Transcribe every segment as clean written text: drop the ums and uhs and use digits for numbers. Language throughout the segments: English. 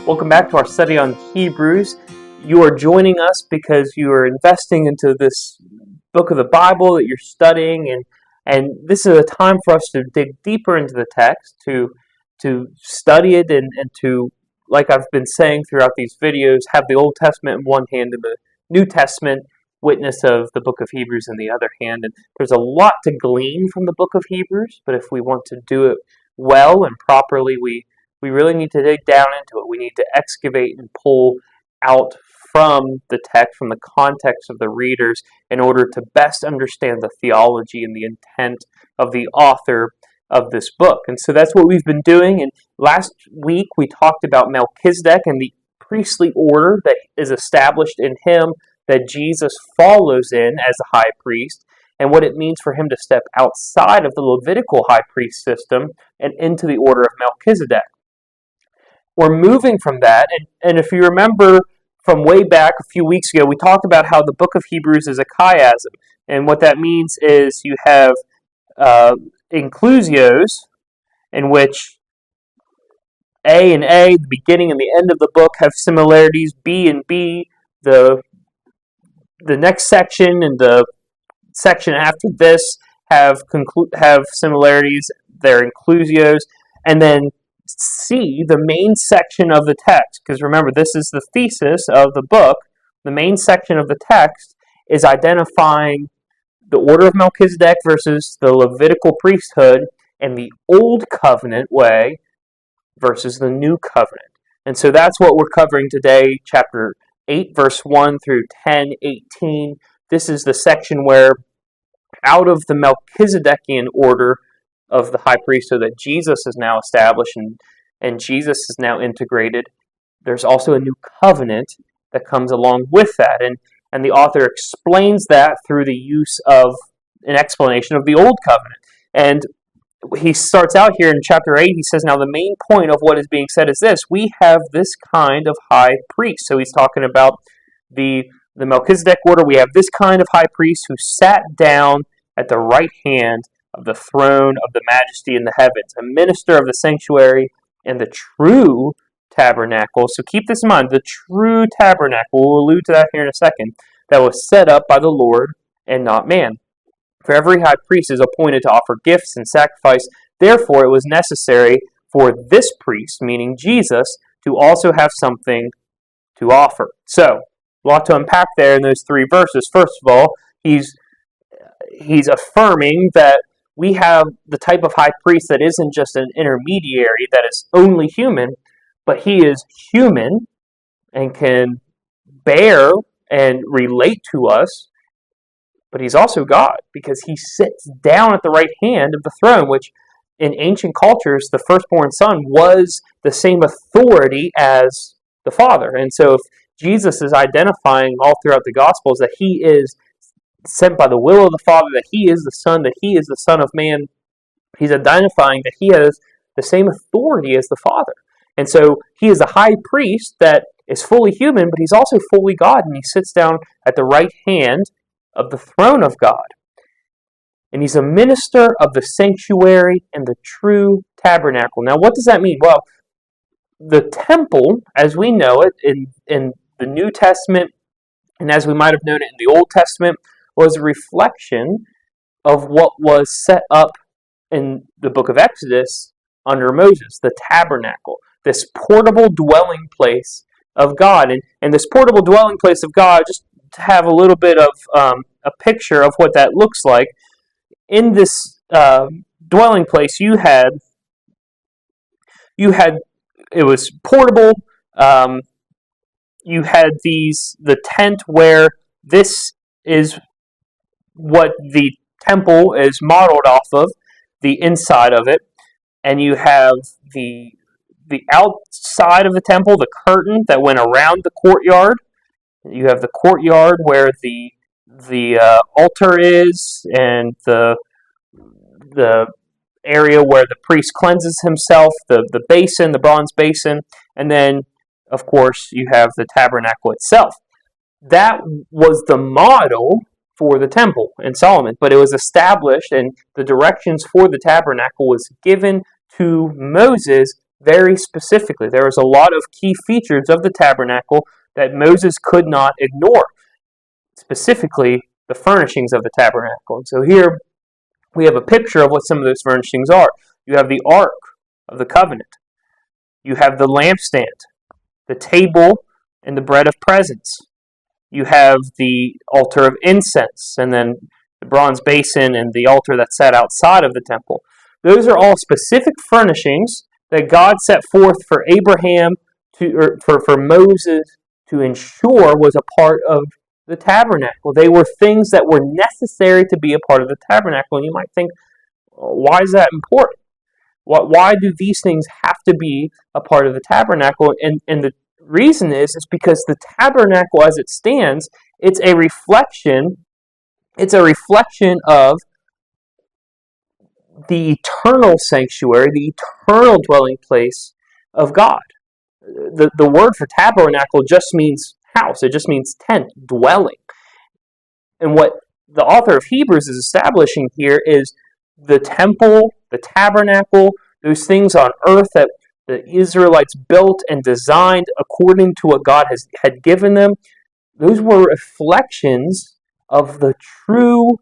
Welcome back to our study on Hebrews. You are joining us because you are investing into this book of the Bible that you're studying, and this is a time for us to dig deeper into the text, to study it, and to, like I've been saying throughout these videos, have the Old Testament in one hand and the New Testament witness of the book of Hebrews in the other hand. And there's a lot to glean from the book of Hebrews, but if we want to do it well and properly, we really need to dig down into it. We need to excavate and pull out from the text, from the context of the readers, in order to best understand the theology and the intent of the author of this book. And so that's what we've been doing. And last week we talked about Melchizedek and the priestly order that is established in him, that Jesus follows in as a high priest, and what it means for him to step outside of the Levitical high priest system and into the order of Melchizedek. We're moving from that, and if you remember from way back a few weeks ago, we talked about how the book of Hebrews is a chiasm, and what that means is you have inclusios, in which A and A, the beginning and the end of the book, have similarities. B and B, the next section and the section after this have similarities. They're inclusios, and then C, the main section of the text, because remember, this is the thesis of the book. The main section of the text is identifying the order of Melchizedek versus the Levitical priesthood and the Old Covenant way versus the New Covenant. And so that's what we're covering today, chapter 8, verse 1 through 10:18. This is the section where, out of the Melchizedekian order of the high priesthood that Jesus is now established and Jesus is now integrated, there's also a new covenant that comes along with that. And the author explains that through the use of an explanation of the Old Covenant. And he starts out here in chapter 8, he says, now the main point of what is being said is this: we have this kind of high priest. So he's talking about the Melchizedek order. We have this kind of high priest who sat down at the right hand of the throne of the majesty in the heavens, a minister of the sanctuary and the true tabernacle. So keep this in mind, the true tabernacle, we'll allude to that here in a second, that was set up by the Lord and not man. For every high priest is appointed to offer gifts and sacrifice. Therefore, it was necessary for this priest, meaning Jesus, to also have something to offer. So, a lot to unpack there in those three verses. First of all, he's affirming that we have the type of high priest that isn't just an intermediary, that is only human, but he is human and can bear and relate to us, but he's also God, because he sits down at the right hand of the throne, which in ancient cultures, the firstborn son was the same authority as the Father. And so if Jesus is identifying all throughout the Gospels that he is sent by the will of the Father, that he is the Son, that he is the Son of Man, he's identifying that he has the same authority as the Father. And so he is a high priest that is fully human, but he's also fully God, and he sits down at the right hand of the throne of God. And he's a minister of the sanctuary and the true tabernacle. Now, what does that mean? Well, the temple, as we know it in the New Testament, and as we might have known it in the Old Testament, was a reflection of what was set up in the book of Exodus under Moses, the tabernacle, this portable dwelling place of God. And this portable dwelling place of God, just to have a little bit of a picture of what that looks like, in this dwelling place you had it was portable. You had the tent where this is what the temple is modeled off of, the inside of it, and you have the outside of the temple, the curtain that went around the courtyard. You have the courtyard where the altar is, and the area where the priest cleanses himself, the basin, the bronze basin, and then, of course, you have the tabernacle itself. That was the model for the temple in Solomon, but it was established, and the directions for the tabernacle was given to Moses very specifically. There was a lot of key features of the tabernacle that Moses could not ignore, specifically the furnishings of the tabernacle. And so here we have a picture of what some of those furnishings are. You have the Ark of the Covenant. You have the lampstand, the table, and the bread of presence. You have the altar of incense, and then the bronze basin and the altar that sat outside of the temple. Those are all specific furnishings that God set forth for Abraham for Moses to ensure was a part of the tabernacle. They were things that were necessary to be a part of the tabernacle. And you might think, why is that important? Why do these things have to be a part of the tabernacle? And the reason is because the tabernacle as it stands, it's a reflection of the eternal sanctuary, the eternal dwelling place of God. The word for tabernacle just means house. It just means tent, dwelling. And what the author of Hebrews is establishing here is the temple, the tabernacle, those things on earth that the Israelites built and designed according to what God had given them. Those were reflections of the true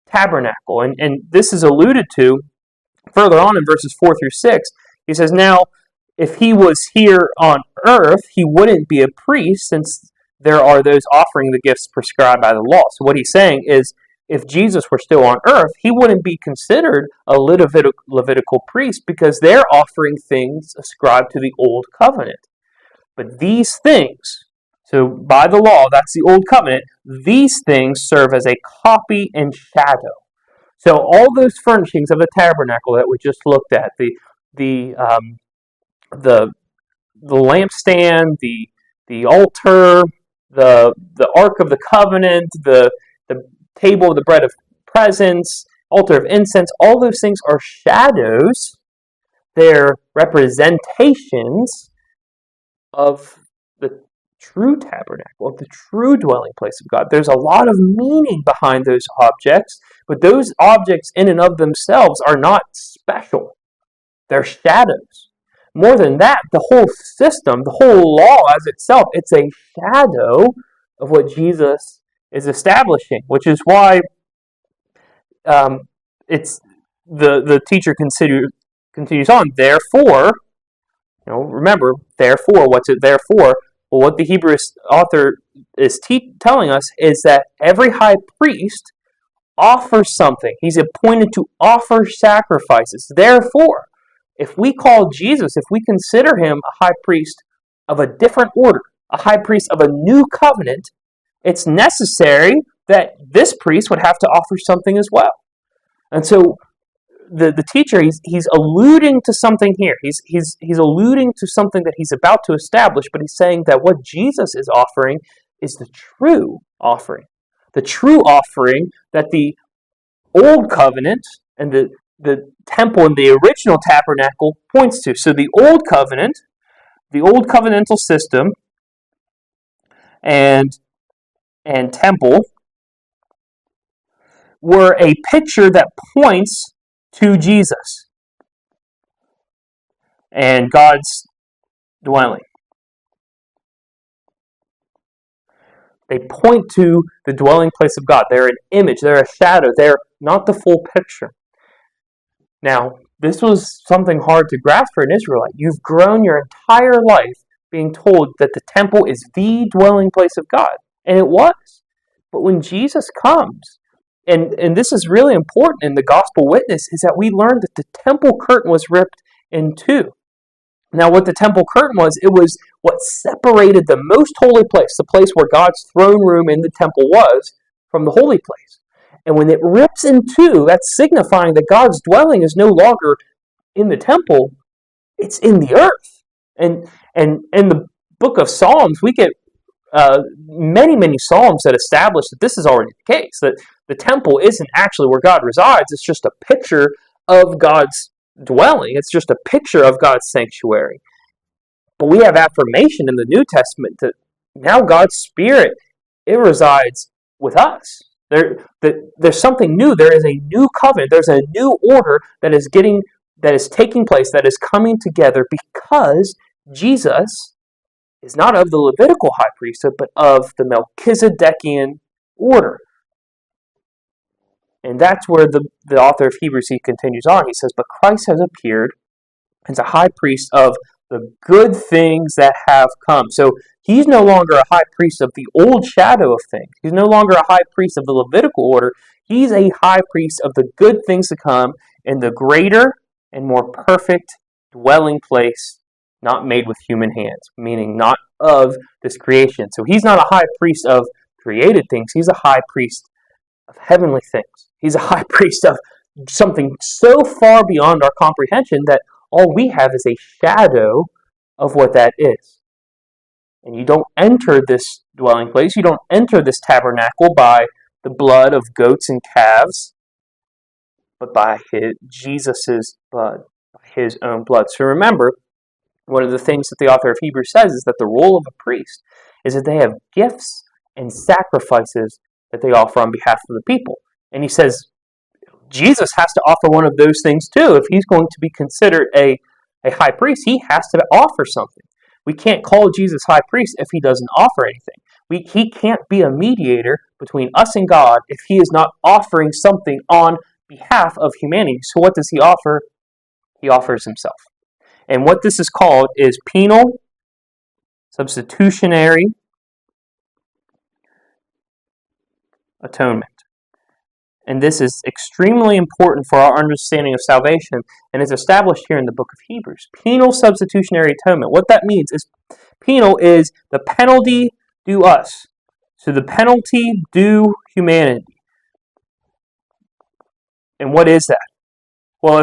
tabernacle. And this is alluded to further on in verses 4 through 6. He says, now, if he was here on earth, he wouldn't be a priest, since there are those offering the gifts prescribed by the law. So what he's saying is, if Jesus were still on earth, he wouldn't be considered a Levitical priest, because they're offering things ascribed to the Old Covenant. But these things, so by the law, that's the Old Covenant, these things serve as a copy and shadow. So all those furnishings of the tabernacle that we just looked at, the lampstand, the altar, the Ark of the Covenant, the table of the bread of presence, altar of incense, all those things are shadows. They're representations of the true tabernacle, of the true dwelling place of God. There's a lot of meaning behind those objects, but those objects in and of themselves are not special. They're shadows. More than that, the whole system, the whole law as itself, it's a shadow of what Jesus is establishing, which is why it's the teacher continues on. Therefore, remember, therefore, what's it there for? Well, what the Hebrew author is telling us is that every high priest offers something. He's appointed to offer sacrifices. Therefore, if we call Jesus, if we consider him a high priest of a different order, a high priest of a new covenant, it's necessary that this priest would have to offer something as well. And so the teacher, he's alluding to something here. He's alluding to something that he's about to establish, but he's saying that what Jesus is offering is the true offering. The true offering that the Old Covenant and the temple and the original tabernacle points to. So the Old Covenant, the Old Covenantal system, and temple were a picture that points to Jesus and God's dwelling. They point to the dwelling place of God. They're an image. They're a shadow. They're not the full picture. Now, this was something hard to grasp for an Israelite. You've grown your entire life being told that the temple is the dwelling place of God. And it was. But when Jesus comes, and this is really important in the gospel witness, is that we learned that the temple curtain was ripped in two. Now, what the temple curtain was, it was what separated the most holy place, the place where God's throne room in the temple was, from the holy place. And when it rips in two, that's signifying that God's dwelling is no longer in the temple, it's in the earth. And in the book of Psalms, we get many, many Psalms that establish that this is already the case, that the temple isn't actually where God resides, it's just a picture of God's dwelling. It's just a picture of God's sanctuary. But we have affirmation in the New Testament that now God's Spirit, it resides with us. There's something new. There is a new covenant. There's a new order that is getting that is taking place, that is coming together because Jesus is not of the Levitical high priesthood, but of the Melchizedekian order. And that's where the author of Hebrews, he continues on. He says, but Christ has appeared as a high priest of the good things that have come. So he's no longer a high priest of the old shadow of things. He's no longer a high priest of the Levitical order. He's a high priest of the good things to come in the greater and more perfect dwelling place, not made with human hands, meaning not of this creation. So he's not a high priest of created things. He's a high priest of heavenly things. He's a high priest of something so far beyond our comprehension that all we have is a shadow of what that is. And you don't enter this dwelling place, you don't enter this tabernacle by the blood of goats and calves, but by Jesus' blood, by his own blood. So remember, one of the things that the author of Hebrews says is that the role of a priest is that they have gifts and sacrifices that they offer on behalf of the people. And he says Jesus has to offer one of those things too. If he's going to be considered a high priest, he has to offer something. We can't call Jesus high priest if he doesn't offer anything. He can't be a mediator between us and God if he is not offering something on behalf of humanity. So what does he offer? He offers himself. And what this is called is penal substitutionary atonement. And this is extremely important for our understanding of salvation, and is established here in the book of Hebrews. Penal substitutionary atonement. What that means is, penal is the penalty due us. So the penalty due humanity. And what is that? Well,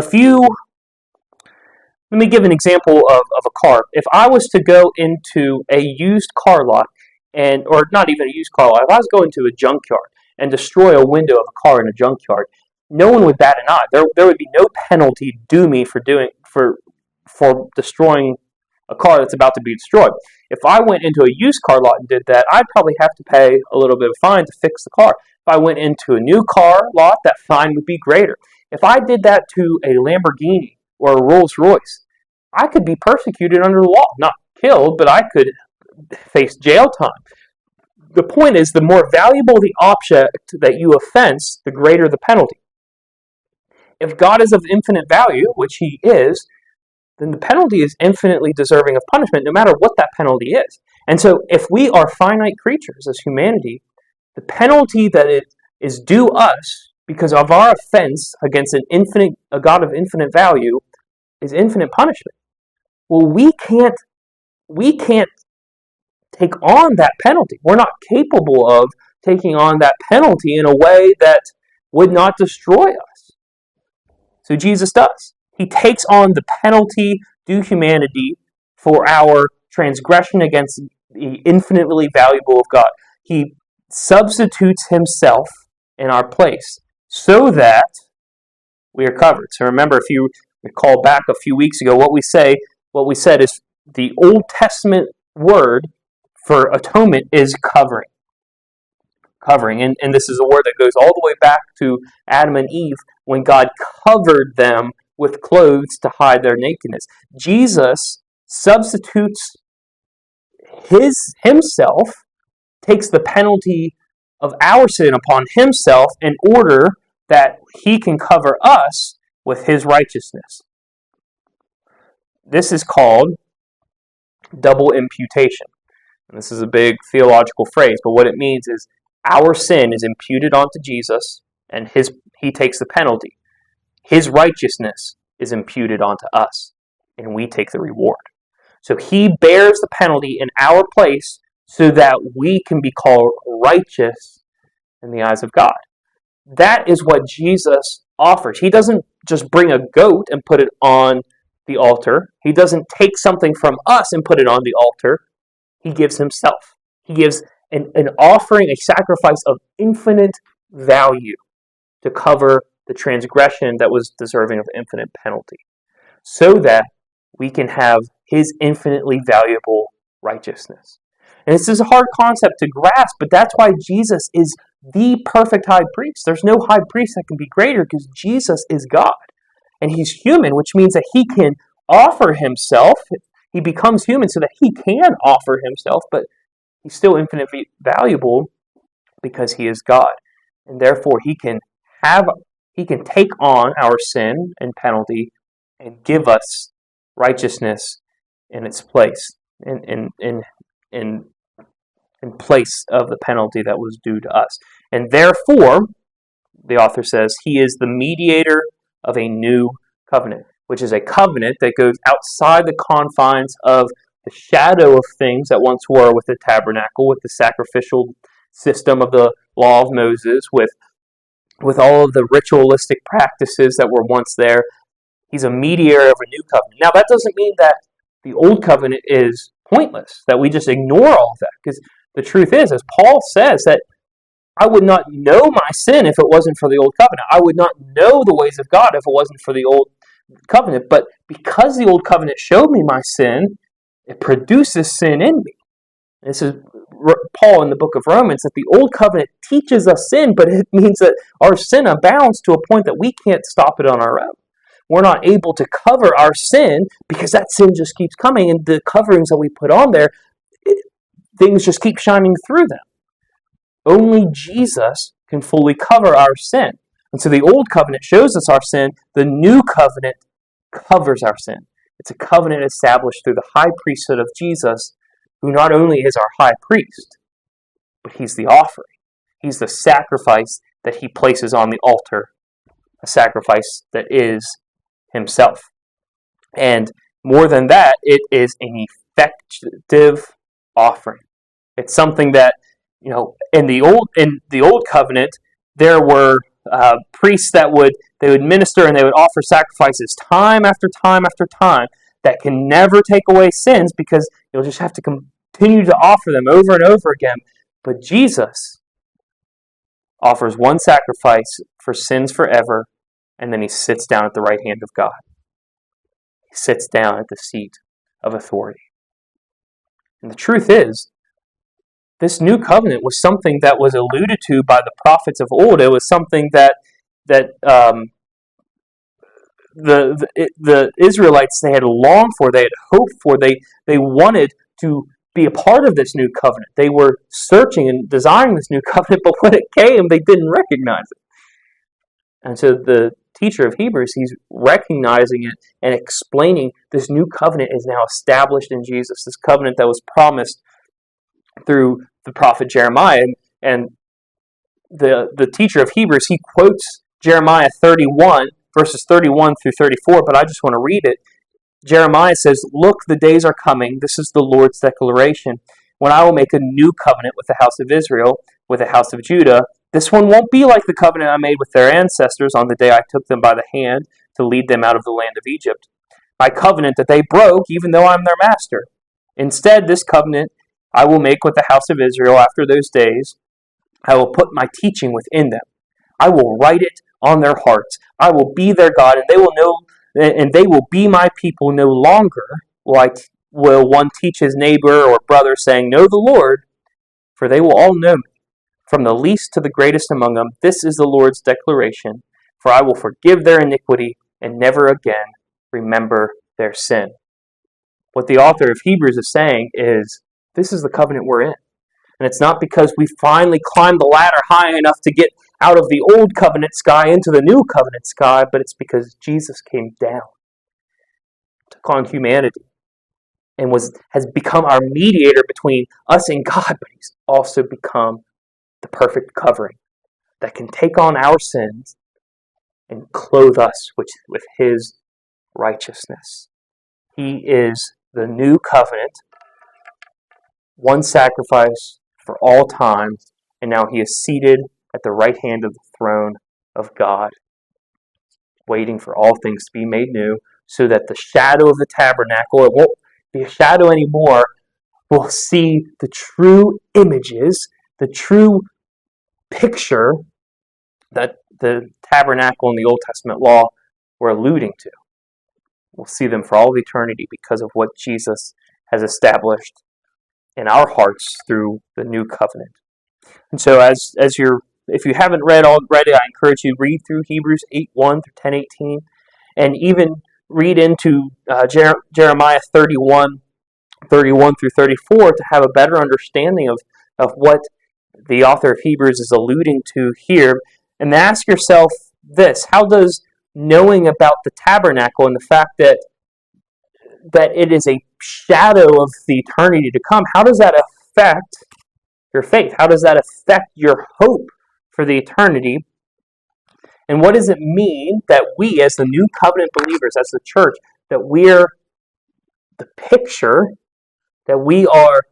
let me give an example of a car. If I was to go into a used car lot, or not even a used car lot, if I was going to a junkyard and destroy a window of a car in a junkyard, no one would bat an eye. There would be no penalty due me for destroying a car that's about to be destroyed. If I went into a used car lot and did that, I'd probably have to pay a little bit of fine to fix the car. If I went into a new car lot, that fine would be greater. If I did that to a Lamborghini or a Rolls Royce, I could be persecuted under the law. Not killed, but I could face jail time. The point is, the more valuable the object that you offense, the greater the penalty. If God is of infinite value, which he is, then the penalty is infinitely deserving of punishment, no matter what that penalty is. And so if we are finite creatures as humanity, the penalty that is due us because of our offense against a God of infinite value is infinite punishment. Well, we can't take on that penalty. We're not capable of taking on that penalty in a way that would not destroy us. So Jesus does. He takes on the penalty due humanity for our transgression against the infinitely valuable of God. He substitutes himself in our place so that we are covered. So remember, if you recall back a few weeks ago, what we said is the Old Testament word for atonement is covering. Covering. And this is a word that goes all the way back to Adam and Eve when God covered them with clothes to hide their nakedness. Jesus substitutes himself, takes the penalty of our sin upon himself in order that he can cover us with his righteousness. This is called double imputation. And this is a big theological phrase, but what it means is our sin is imputed onto Jesus, and he takes the penalty. His righteousness is imputed onto us, and we take the reward. So he bears the penalty in our place so that we can be called righteous in the eyes of God. That is what Jesus offers. He doesn't just bring a goat and put it on the altar. He doesn't take something from us and put it on the altar. He gives himself. He gives an offering, a sacrifice of infinite value to cover the transgression that was deserving of infinite penalty, so that we can have his infinitely valuable righteousness. And this is a hard concept to grasp, but that's why Jesus is the perfect high priest. There's no high priest that can be greater because Jesus is God. and he's human, which means that he can offer himself. He becomes human so that he can offer himself, but he's still infinitely valuable because he is God. And therefore he can take on our sin and penalty and give us righteousness in its place, in place of the penalty that was due to us. And therefore, the author says, he is the mediator of a new covenant, which is a covenant that goes outside the confines of the shadow of things that once were with the tabernacle, with the sacrificial system of the law of Moses, with all of the ritualistic practices that were once there. He's a mediator of a new covenant. Now, that doesn't mean that the old covenant is pointless, that we just ignore all of that, because the truth is, as Paul says, that I would not know my sin if it wasn't for the old covenant. I would not know the ways of God if it wasn't for the old covenant. But because the old covenant showed me my sin, it produces sin in me. This is Paul in the book of Romans, that the old covenant teaches us sin, but it means that our sin abounds to a point that we can't stop it on our own. We're not able to cover our sin because that sin just keeps coming, and the coverings that we put on there, things just keep shining through them. Only Jesus can fully cover our sin. And so the old covenant shows us our sin. The new covenant covers our sin. It's a covenant established through the high priesthood of Jesus, who not only is our high priest, but he's the offering. He's the sacrifice that he places on the altar, a sacrifice that is himself. And more than that, it is an effective offering. It's something that, in the old covenant, there were priests that would minister, and they would offer sacrifices time after time after time that can never take away sins, because you'll just have to continue to offer them over and over again. But Jesus offers one sacrifice for sins forever, and then he sits down at the right hand of God. He sits down at the seat of authority. And the truth is, this new covenant was something that was alluded to by the prophets of old. It was something that the Israelites, they had longed for, they had hoped for, they wanted to be a part of this new covenant. They were searching and desiring this new covenant, but when it came, they didn't recognize it. And so the teacher of Hebrews, he's recognizing it and explaining this new covenant is now established in Jesus, this covenant that was promised through the prophet Jeremiah. And the teacher of Hebrews, he quotes Jeremiah 31, verses 31 through 34, but I just want to read it. Jeremiah says, "Look, the days are coming," this is the Lord's declaration, "when I will make a new covenant with the house of Israel, with the house of Judah. This one won't be like the covenant I made with their ancestors on the day I took them by the hand to lead them out of the land of Egypt. My covenant that they broke, even though I'm their master. Instead, this covenant I will make with the house of Israel after those days. I will put my teaching within them. I will write it on their hearts. I will be their God, and they will be my people. No longer will one teach his neighbor or brother, saying, 'Know the Lord,' for they will all know me, from the least to the greatest among them. This is the Lord's declaration, for I will forgive their iniquity and never again remember their sin." What the author of Hebrews is saying is, this is the covenant we're in. And it's not because we finally climbed the ladder high enough to get out of the old covenant sky into the new covenant sky, but it's because Jesus came down, took on humanity, and has become our mediator between us and God, but he's also become the perfect covering that can take on our sins and clothe us with his righteousness. He is the new covenant, one sacrifice for all time, and now he is seated at the right hand of the throne of God, waiting for all things to be made new, so that the shadow of the tabernacle, it won't be a shadow anymore. We'll see the true images, the true picture that the tabernacle in the Old Testament law were alluding to. We'll see them for all of eternity because of what Jesus has established in our hearts through the new covenant. And so if you haven't read already, I encourage you to read through Hebrews 8:1 through 10:18. and even read into Jeremiah 31 through 34 to have a better understanding of what the author of Hebrews is alluding to here. And ask yourself this: how does knowing about the tabernacle and the fact that it is a shadow of the eternity to come, how does that affect your faith? How does that affect your hope for the eternity? And what does it mean that we, as the new covenant believers, as the church, that we're the picture, that we are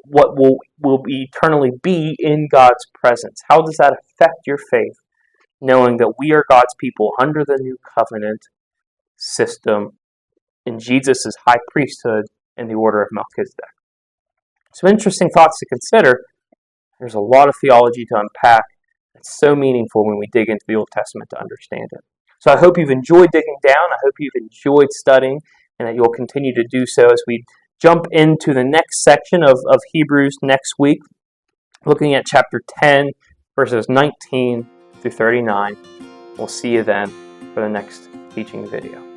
what will eternally be in God's presence? How does that affect your faith, knowing that we are God's people under the new covenant system in Jesus' high priesthood in the order of Melchizedek? Some interesting thoughts to consider. There's a lot of theology to unpack. It's so meaningful when we dig into the Old Testament to understand it. So I hope you've enjoyed digging down. I hope you've enjoyed studying, and that you'll continue to do so as we jump into the next section of Hebrews next week, looking at chapter 10, verses 19 through 39. We'll see you then for the next teaching video.